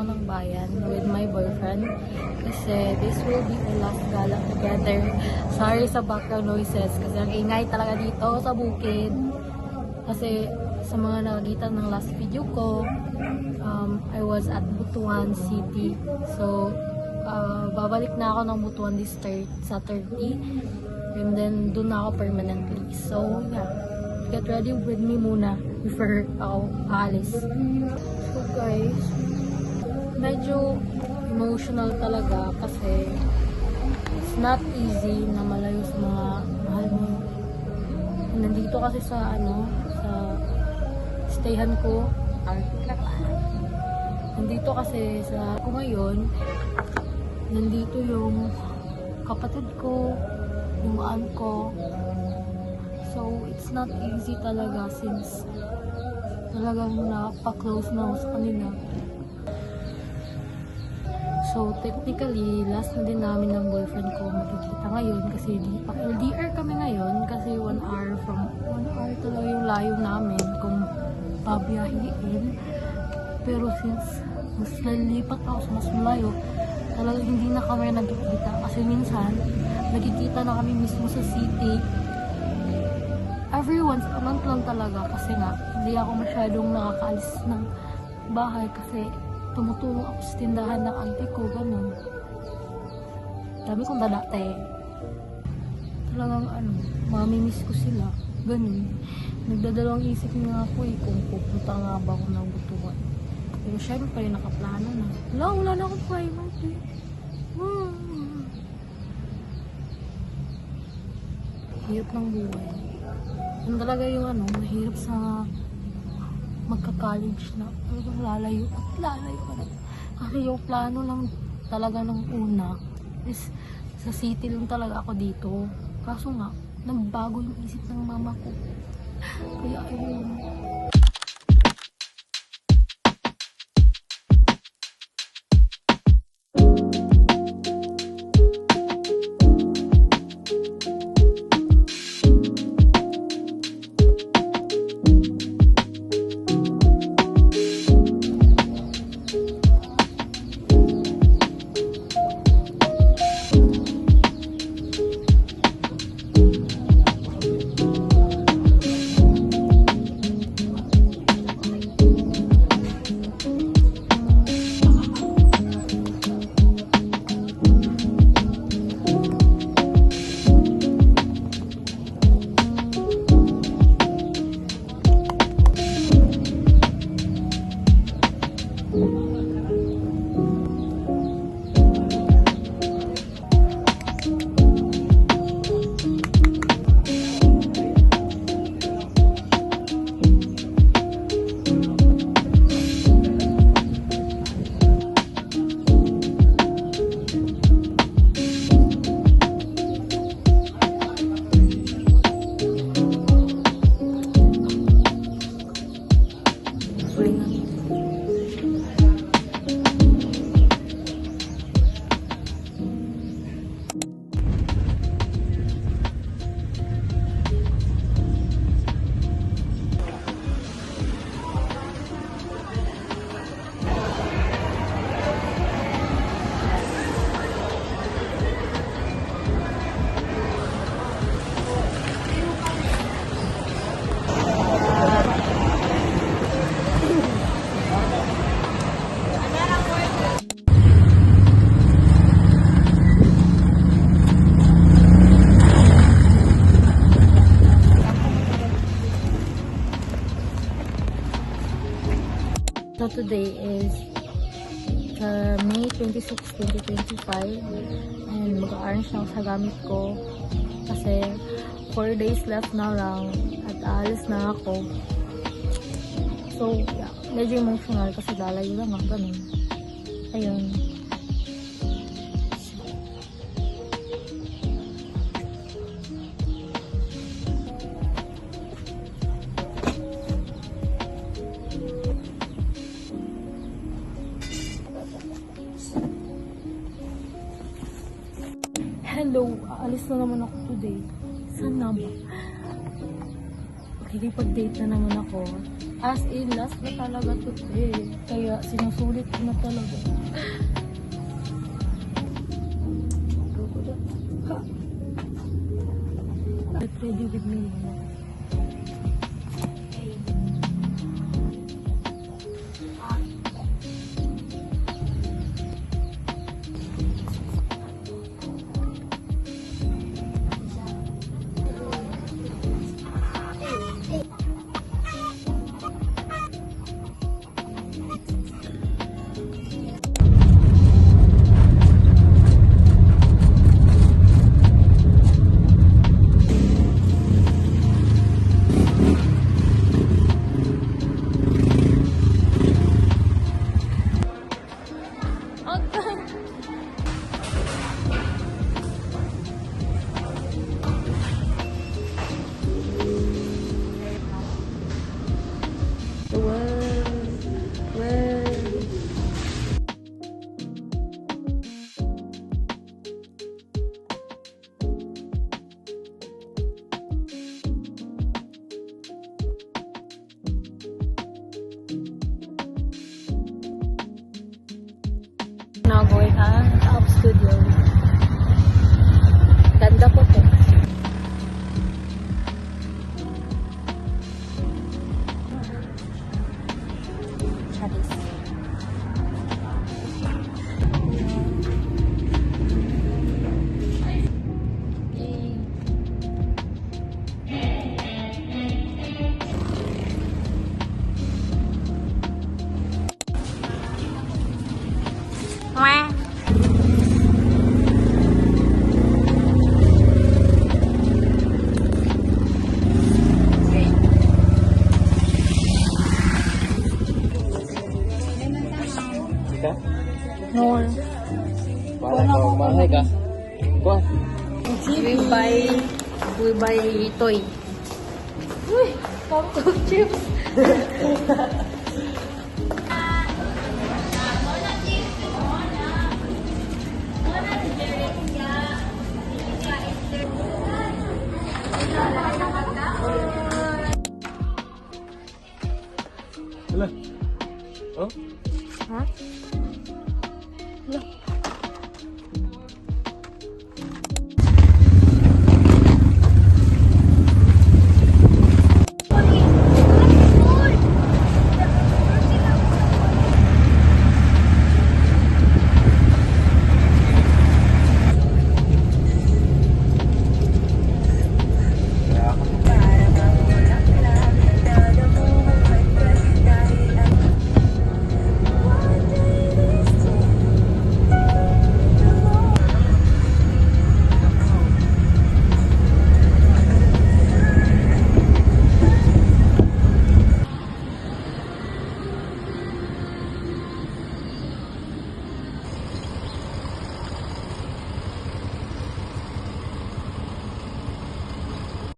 ako ng bayan with my boyfriend. Kasi this will be the last gala together. Sorry sa background noises kasi ang ingay talaga dito sa bukid. Kasi sa mga nakakita ng last video ko, I was at Butuan City. So, babalik na ako ng Butuan this Saturday. And then, doon na ako permanently. So, yeah. Get ready with me muna before ako aalis. So, guys, medyo emotional talaga kasi it's not easy na malayo sa mga mahal mo. Nandito kasi sa sa stayhan ko, nandito kasi sa ko ngayon, nandito yung kapatid ko, yung aunt ko. So, it's not easy talaga since talagang napaka-close na ako sa kanila. So, technically, last na din namin ng boyfriend ko magkikita ngayon kasi LDR kami ngayon kasi 1 hour talaga yung layo namin kung babiyahin. Pero since mas nalipat ako sa mas malayo, talagang hindi na kami nagkikita kasi minsan nagkikita na kami mismo sa city. Every once a month lang talaga kasi nga hindi ako masyadong nakakaalis ng bahay kasi tumutulong ako sa tindahan ng auntie ko, ganun. Dami kong dadate. Talagang mamimiss ko sila, ganun. Nagdadalawang isip nga ako kung pupunta nga ba ako ng Butuan. Pero syempre, nakaplano na. Wala na akong private Hirap ng buhay. Ano talaga yung mahirap sa magka-college na talagang lalayo ka na. Kasi yung plano lang talaga ng una is sa city lang talaga ako dito. Kaso nga, nagbago yung isip ng mama ko. Kaya ayun. So today is May 26, 2025 and mag-arrange na ako sa gamit ko kasi 4 days left na lang at aalis na ako. So yeah, medyo emotional kasi lalayo lang ako, ganun. Ayun. Hello, aalis na naman ako today. Sana ba? Makikipag-date na naman ako. As in, last na talaga to eh. Kaya sinusulit ko na talaga. Get ready with me. Now going on top studio. Ganda po to. Charis. Mwah. Ka? Nor. Wala ka, mahay ka. Kuha. We buy toy. Uy, pumpkin chips. Wala. Oh? Ha?